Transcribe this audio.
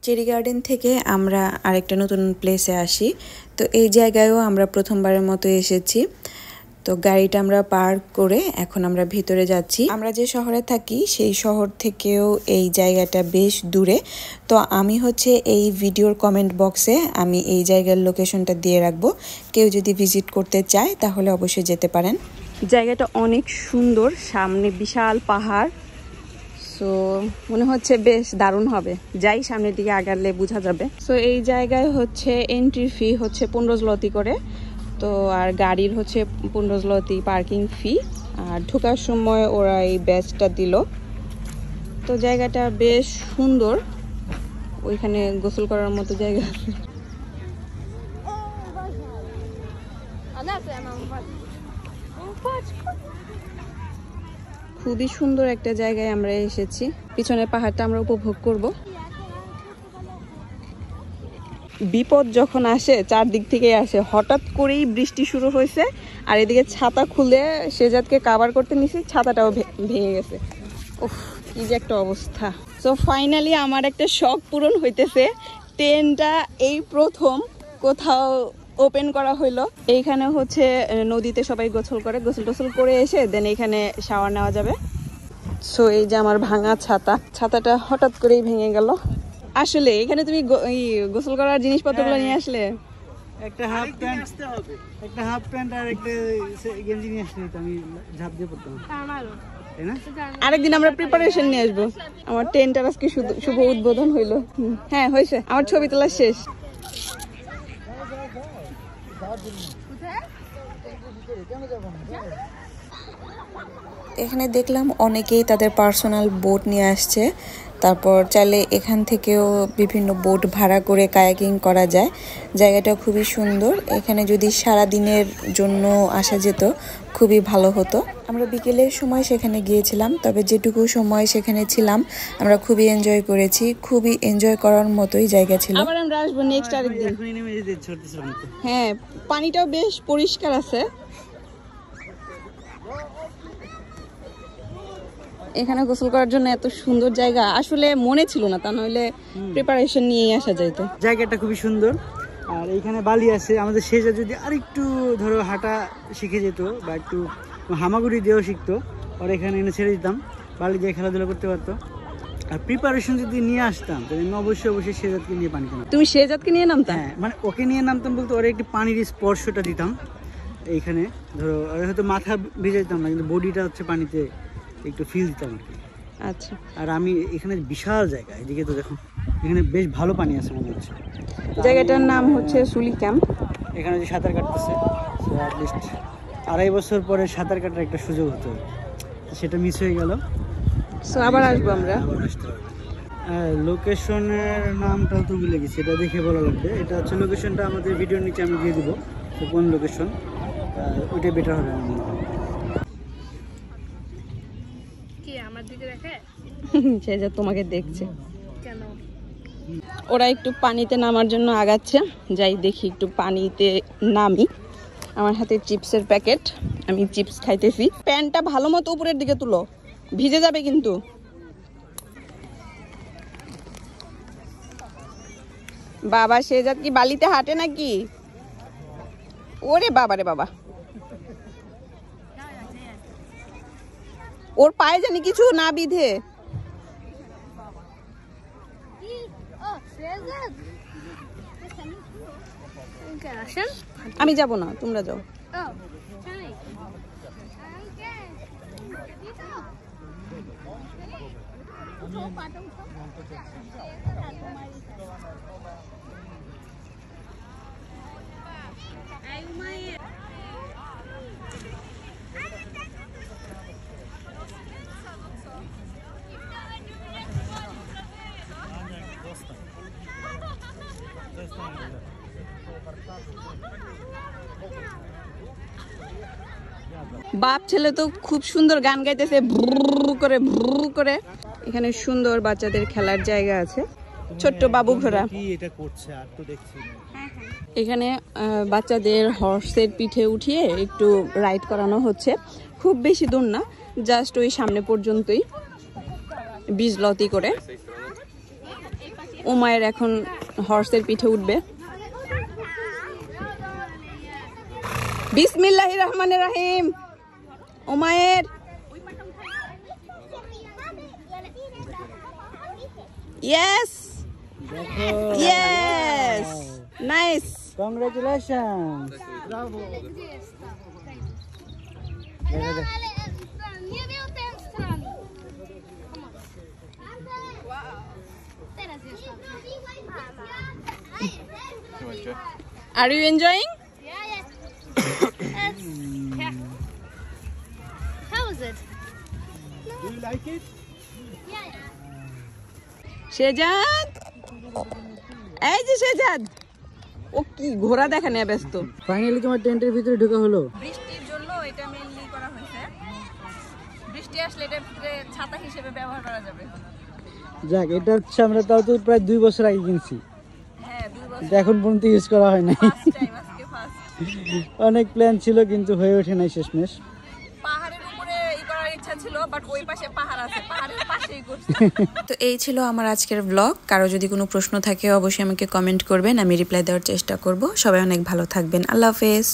Cherry garden থেকে আমরা আরেকটা নতুন প্লেসে আসি। তো এই জায়গায়ও আমরা প্রথমবারের মতো এসেছি। তো গাড়িটা আমরা পার্ক করে এখন আমরা ভিতরে যাচ্ছি। আমরা যে শহরে থাকি সেই শহর থেকেও এই জায়গাটা বেশ দূরে। তো আমি হচ্ছে এই ভিডিওর কমেন্ট বক্সে আমি এই জায়গার লোকেশনটা দিয়ে রাখবো। কেউ যদি ভিজিট করতে চায় তাহলে অবশ্যই যেতে পারেন। জায়গাটা অনেক সুন্দর, সামনে বিশাল পাহাড়। সো মনে হচ্ছে বেশ দারুণ হবে। যাই সামনের দিকে আগালে বোঝা যাবে। সো এই জায়গায় হচ্ছে এন্ট্রি ফি হচ্ছে 15 zloty করে। তো আর গাড়ির হচ্ছে 15 zloty পার্কিং ফি। আর ঢোকার সময় ওরা এই ব্যাজটা দিল। তো জায়গাটা বেশ সুন্দর, ওইখানে গোসল করার মতো জায়গা আছে। খুবই সুন্দর একটা জায়গায় আমরা এসেছি। পিছনের পাহাড়টা আমরা উপভোগ করব। বিপদ যখন আসে চারদিক থেকে আসে। হঠাৎ করেই বৃষ্টি শুরু হয়েছে আর এদিকে ছাতা খুলে শেজাদকে কাভার করতে নিছি, ছাতাটাও ভেঙে গেছে। উফ, কি যে একটা অবস্থা। সো ফাইনালি আমার একটা শখ পূরণ হইতেছে। ট্রেনটা এই প্রথম কোথাও ওপেন করা হইলো। এইখানে হচ্ছে নদীতে সবাই গোসল করে, গোসল করে এসে দেন এখানে শাওয়ার নেওয়া যাবে। সো এই যে আমার ভাঙা ছাতাটা হঠাৎ করেই ভেঙে গেল। আসলে এখানে তুমি গোসল করার জিনিসপত্রগুলো নিয়ে আসলে একটা হাফ প্যান্ট আর একটা গেঞ্জি নিয়ে আসলে আমি ঝাঁপ দিয়ে পড়তাম। আরেকদিন আমরা প্রিপারেশন নিয়ে আসবো। আমার টেন্টার আজকে শুভ উদ্বোধন হইলো। হ্যাঁ হয়েছে, আমার ছবি তোলা শেষ। এখানে দেখলাম অনেকেই তাদের পার্সোনাল বোট নিয়ে আসছে। তারপর চাইলে এখান থেকেও বিভিন্ন বোট ভাড়া করে কায়াকিং করা যায়। জায়গাটা খুবই সুন্দর। এখানে যদি সারা দিনের জন্য আসা যেত খুবই ভালো হতো। আমরা বিকেলের সময় সেখানে গিয়েছিলাম, তবে যেটুকু সময় সেখানে ছিলাম আমরা খুবই এনজয় করেছি। খুবই এনজয় করার মতোই জায়গা ছিল। আবার আমরা আসবো নেক্সট আরেকদিন। হ্যাঁ, পানিটাও বেশ পরিষ্কার আছে। এখানে গোসল করার জন্য এত সুন্দর জায়গা আসলে মনে ছিল না, তা নইলে প্রিপারেশন নিয়েই আসা যেত। জায়গাটা খুবই সুন্দর। আর এইখানে বালি আছে। আমাদের শেজা যদি আরেকটু ধরো হাঁটা শিখে যেত বা একটু হামাগুড়ি দিয়েও শিখতো, আর এখানে এনে ছেড়ে দিতাম, বালি দিয়ে খেলাধুলা করতে পারতো। আর প্রিপারেশন যদি নিয়ে আসতাম তাহলে আমি অবশ্যই শেজাদকে নিয়ে পানিতে নামতাম। তুমি শেজাদকে নিয়ে নামতা? হ্যাঁ, মানে ওকে নিয়ে নামতাম বলতে ওরা একটু পানির স্পর্শটা দিতাম। এইখানে ধরো হয়তো মাথা ভিজে দিতাম না, কিন্তু বডিটা হচ্ছে পানিতে একটু ফিল দিতাম আর কি। আচ্ছা। আর আমি এখানে বিশাল জায়গা, এদিকে তো দেখো এখানে বেশ ভালো পানি আছে মনে হচ্ছে। জায়গাটার নাম হচ্ছে সুলি ক্যাম্প। এখানে যে সাঁতার কাটতেছে, অ্যাটলিস্ট 2.5 বছর পরে সাঁতার কাটার একটা সুযোগ হতো, সেটা মিস হয়ে গেল। সো আবার আসবো আমরা। লোকেশনের নামটা তো ভুলে গেছি, এটা দেখে বলা লাগবে। এটা হচ্ছে লোকেশনটা আমাদের ভিডিওর নিচে আমি দিয়ে দিব, তো কোন লোকেশন ওইটাই বেটার হবে আমার মনে হয়। সে যা তোমাকে দেখছে কেন? ওরা একটু পানিতে নামার জন্য আগাচ্ছে। যাই দেখি, একটু পানিতে নামি। আমার হাতে চিপসের প্যাকেট, আমি চিপস খাইতেছি। প্যান্টটা ভালো মতো উপরের দিকে তুলো, ভিজে যাবে কিন্তু। বাবা শেজাদ কি বালিতে হাঁটে নাকি? ওরে বাবা রে বাবা, ওর পায়ে জানি কিছু না বিধে। আমি যাব না, তোমরা যাও। বাপ ছেলে তো খুব সুন্দর গান গাইতেছে, ভ্রু করে। এখানে সুন্দর বাচ্চাদের খেলার জায়গা আছে, ছোট্ট বাবু ঘোড়া। এখানে বাচ্চাদের হর্সের পিঠে উঠিয়ে একটু রাইড করানো হচ্ছে। খুব বেশি দূর না, জাস্ট ওই সামনে পর্যন্তই, 20 zloty করে। উমায়ের এখন হর্সের পিঠে উঠবে। বিসমিল্লাহির রহমানির রহিম। Umair yes yes nice. Congratulations. Bravo. Are you enjoying? How was it? Do you like it? Shehzad, এই যে শেজাদ, ও কি ঘোড়া দেখা নিয়ে ব্যস্ত। ফাইনালি তোমার টেন্টের ভিতরে ঢোকা হলো। বৃষ্টির জন্য এটা মেইনলি করা হয়েছে। বৃষ্টি আসলে এটা ছাতা হিসেবে ব্যবহার করা যাবে। যাক, এটা হচ্ছে আমরা তাও তো প্রায় 2 বছর আগে কিনছি, হ্যাঁ 2 বছর কিন্তু এখন পর্যন্ত ইউজ করা হয় নাই। ফার্স্ট টাইম, আজকে ফার্স্ট। অনেক প্ল্যান ছিল কিন্তু হয়ে ওঠে নাই শেষমেশ। পাহাড়ের উপরে করার ইচ্ছা ছিল, বাট ওই পাশে পাহাড় আছে, পাহাড়ের পাশেই করছি। তো এই ছিল আমার আজকের ব্লগ। কারো যদি কোনো প্রশ্ন থাকে অবশ্যই আমাকে কমেন্ট করবেন, আমি রিপ্লাই দেওয়ার চেষ্টা করব। সবাই অনেক ভালো থাকবেন। আল্লাহ হাফেজ।